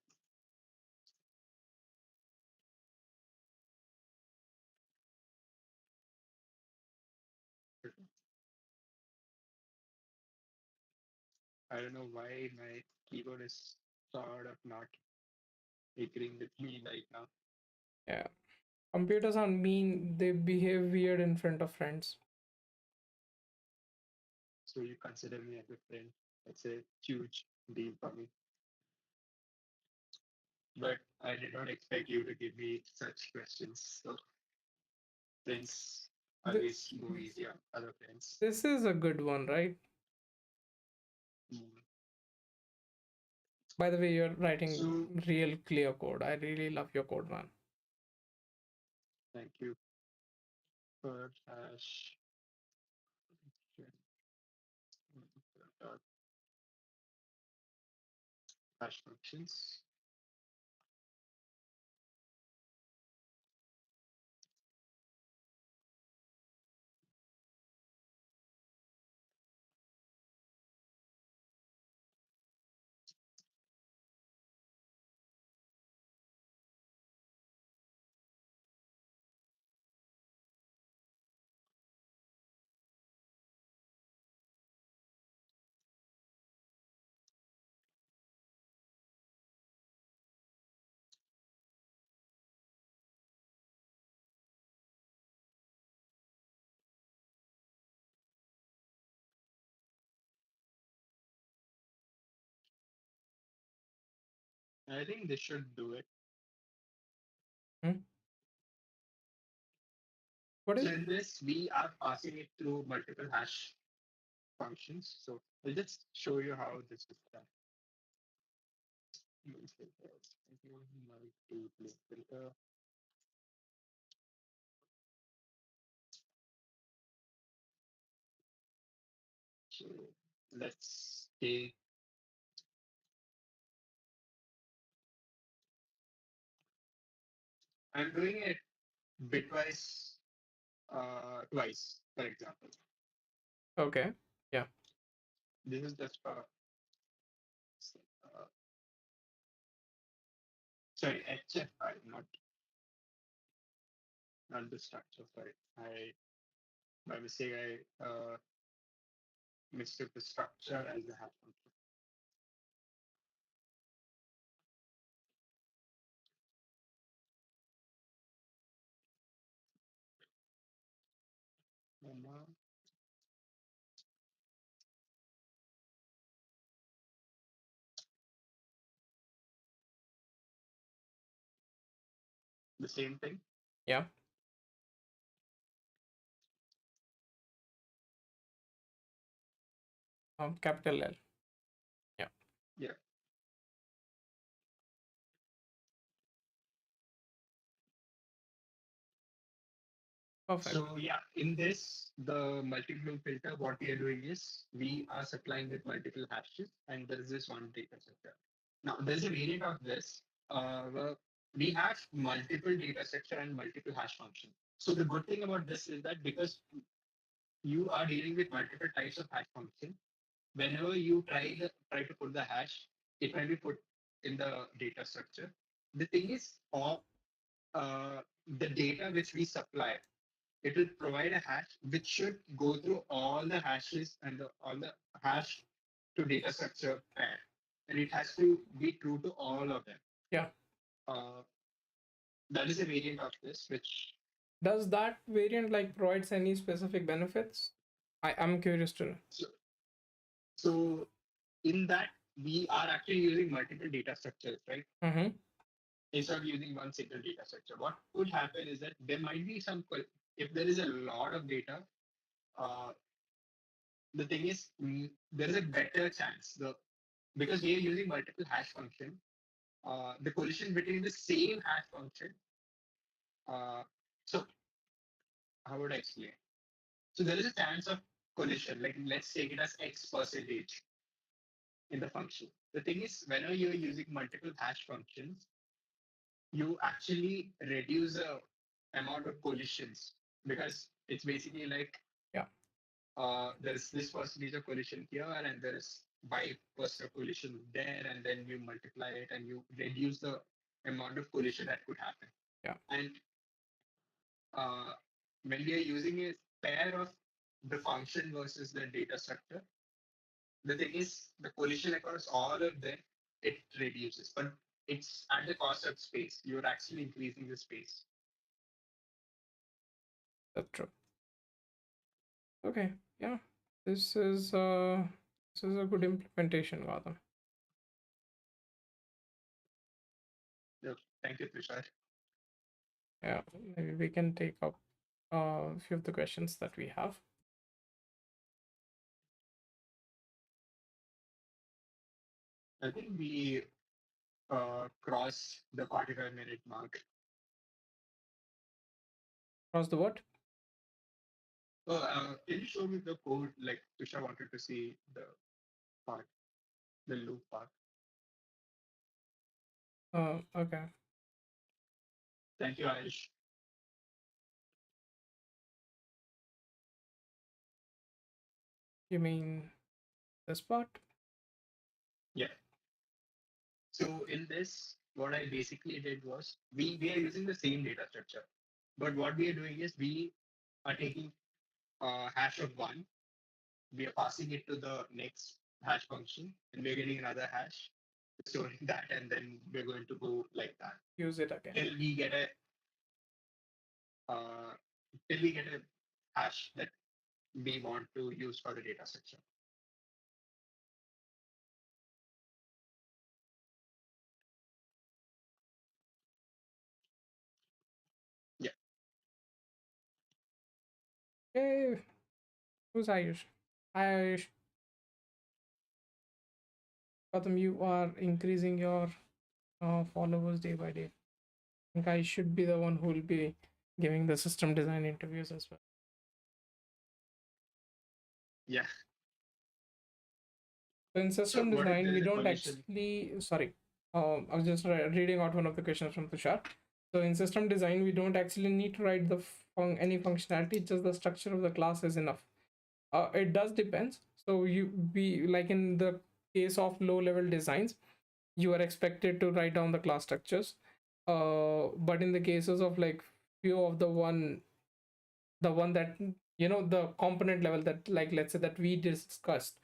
I don't know why my keyboard is sort of not agreeing with me right now. Yeah. Computers aren't mean, they behave weird in front of friends. So you consider me as a friend. It's a huge deal for me. But I did not expect you to give me such questions. So friends This always go easy on other friends. this is a good one, right? Mm. By the way, you're So writing real clear code. I really love your code, man. thank you for hash functions. I think this should do it. Hmm? What So is? in this, we are passing it through multiple hash functions. So I'll just show you how this is done. Multi-filter. So let's take I'm doing it bitwise twice, for example. Okay. Yeah. This is just for uh, sorry, HFI, not the structure. Sorry, I by mistake I mistook the structure as the hash function. The same thing. Yeah. Capital L. Yeah. Yeah. Perfect. So yeah, in this, the multi-bloom filter, what we are doing is we are supplying with multiple hashes, and there is this one data structure. Now, there's a variant of this. Where we have multiple data structure and multiple hash function. So the good thing about this is that because you are dealing with multiple types of hash function, whenever you try to put the hash, it might be put in the data structure. The thing is, all the data which we supply, it will provide a hash which should go through all the hashes and all the hash to data structure pair, and it has to be true to all of them. Yeah. Uh, that is a variant of this, which Does that variant like provides any specific benefits? I'm curious to know. so, so in that we are actually using multiple data structures, right? Mm-hmm. Instead of using one single data structure. What could happen is that there might be if there is a lot of data, uh, the thing is there is a better chance because we are using multiple hash function, the collision between the same hash function. Uh, so how would I explain? So there is a chance of collision. Like let's take it as X percentage in the function. The thing is, whenever you're using multiple hash functions, you actually reduce the amount of collisions because it's basically like Yeah. there's this percentage of collision here and there's Y% of collision there, and then you multiply it and you reduce the amount of collision that could happen. Yeah. And uh, when we are using a pair of the function versus the data structure, the thing is the collision across all of them, it reduces, but it's at the cost of space. You're actually increasing the space. That's true. Okay. Yeah. This is uh this is a good implementation, Gautam. So, thank you, Tushar. Yeah. Maybe we can take up a few of the questions that we have. I think we crossed the 45-minute mark. Across the what? So, can you show me the code? Like Tushar wanted to see the part, the loop part. Okay. Thank you, Ayush. You mean this part? Yeah. So in this, what I basically did was we are using the same data structure, but what we are doing is we are taking a hash of one, we are passing it to the next hash function, and we're getting another hash, storing that, and then we're going to go like that Use it again. till we get a uh, till we get a hash that we want to use for the data structure. Yeah. Hey, who's Ayush? Hi, Ayush. Gautam, you are increasing your followers day by day. I think I should be the one who will be giving the system design interviews as well. Yeah. So in So system what if design, there we is a don't collision? actually, sorry, I was just reading out one of the questions from Tushar. So in system design, we don't actually need to write the any functionality, just the structure of the class is enough. It does depends. So you be like in the case of low level designs, you are expected to write down the class structures. But in the cases of like few of the one that the component level that, like, let's say that we discussed,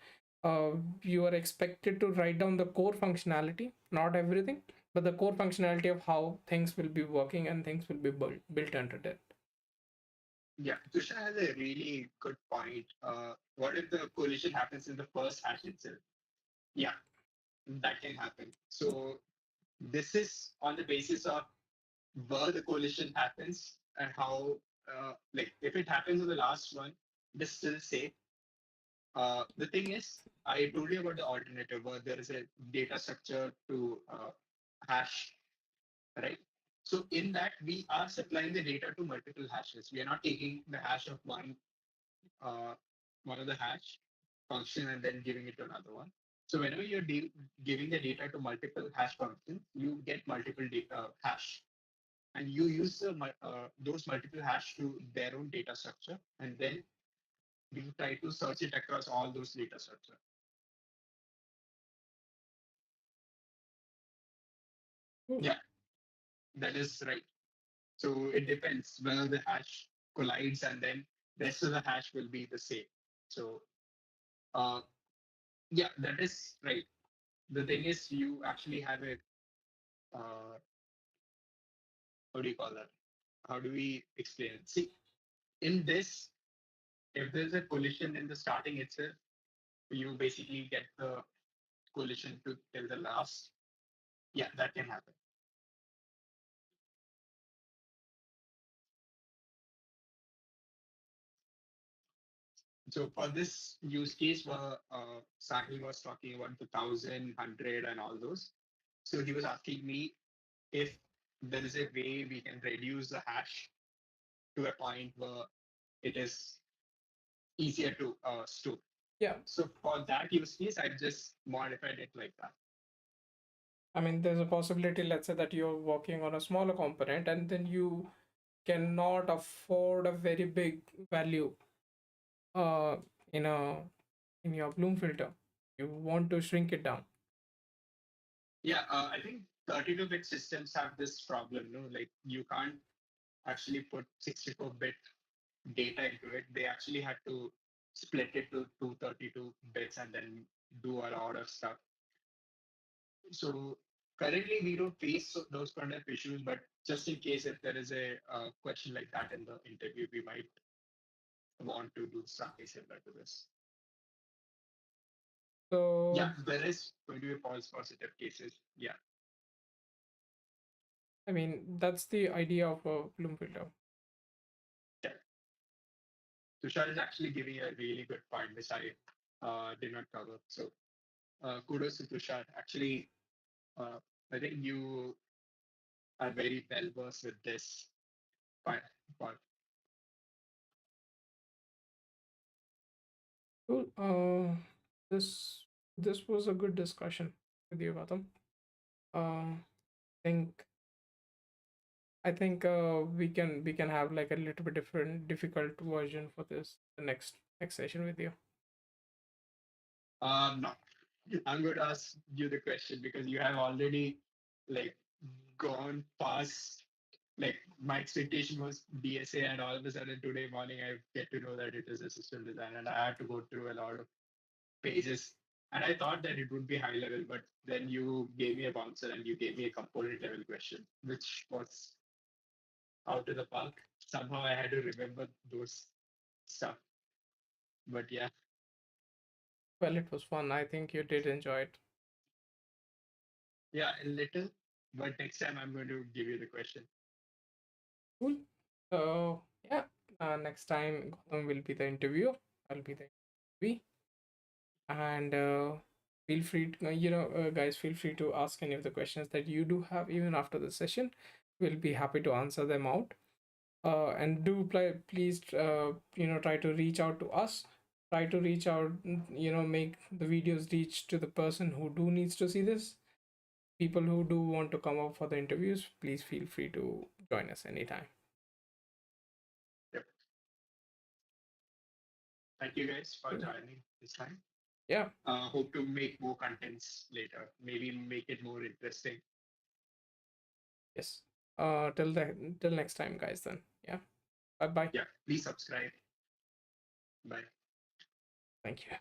uh, you are expected to write down the core functionality, not everything, but the core functionality of how things will be working and things will be built under it. Yeah, Tushar has a really good point. What if the collision happens in the first hash itself? Yeah, that can happen. So this is on the basis of where the collision happens and how, like, if it happens in the last one, it is still safe. The thing is, I told you about the alternative where there is a data structure to hash, right? So in that, we are supplying the data to multiple hashes. We are not taking the hash of uh, one of the hash function and then giving it to another one. So whenever you're giving the data to multiple hash functions, you get multiple data hash, and you use those multiple hash to their own data structure, and then you try to search it across all those data structure. Cool. Yeah, that is right. So it depends whether the hash collides, and then rest of the hash will be the same. So uh, yeah, that is right. The thing is, you actually have a how do you call that? How do we explain it? See, in this, if there's a collision in the starting itself, you basically get the collision to till the last. Yeah, that can happen. So for this use case where Sahil was talking about the 1,000, 100, and all those, so he was asking me if there is a way we can reduce the hash to a point where it is easier to store. Yeah, So for that use case, I just modified it like that. I mean, there's a possibility, let's say, that you're working on a smaller component and then you cannot afford a very big value uh, in a in your Bloom filter. You want to shrink it down. Yeah, I think 32-bit systems have this problem, no? Like you can't actually put 64-bit data into it. They actually had to split it to 232 bits and then do a lot of stuff. So currently we don't face those kind of issues, but just in case if there is a question like that in the interview, we might want to do something similar to this. Yeah, So, there is going to be false positive cases. Yeah, I mean, that's the idea of a Bloom filter. yeah. Tushar is actually giving a really good point, which I did not cover. So kudos to Tushar. Actually, uh, I think you are very well versed with this part. part. Cool. This this was a good discussion with you, Gautam. Think I think we can have like a little bit different difficult version for this the next session with you. No, I'm going to ask you the question because you have already like gone past. Like my expectation was DSA, and all of a sudden today morning I get to know that it is a system design, and I had to go through a lot of pages. And I thought that it would be high level, but then you gave me a bouncer and you gave me a component level question, which was out of the park. Somehow I had to remember those stuff. But yeah, Well, it was fun. I think you did enjoy it. yeah, a little. But next time I'm going to give you the question. Cool. So yeah, next time Gautam will be the interviewer. I'll be the interviewee, and feel free to, guys, feel free to ask any of the questions that you do have even after the session. We'll be happy to answer them out. And do please try to reach out to us, try to reach out, make the videos reach to the person who do needs to see this. People who do want to come up for the interviews, please feel free to join us anytime. Yep. Thank you guys for Cool. joining this time. Yeah. Hope to make more contents later. Maybe make it more interesting. Yes. Till next time, guys, then. Yeah. Bye bye. Yeah, please subscribe. Bye. Thank you.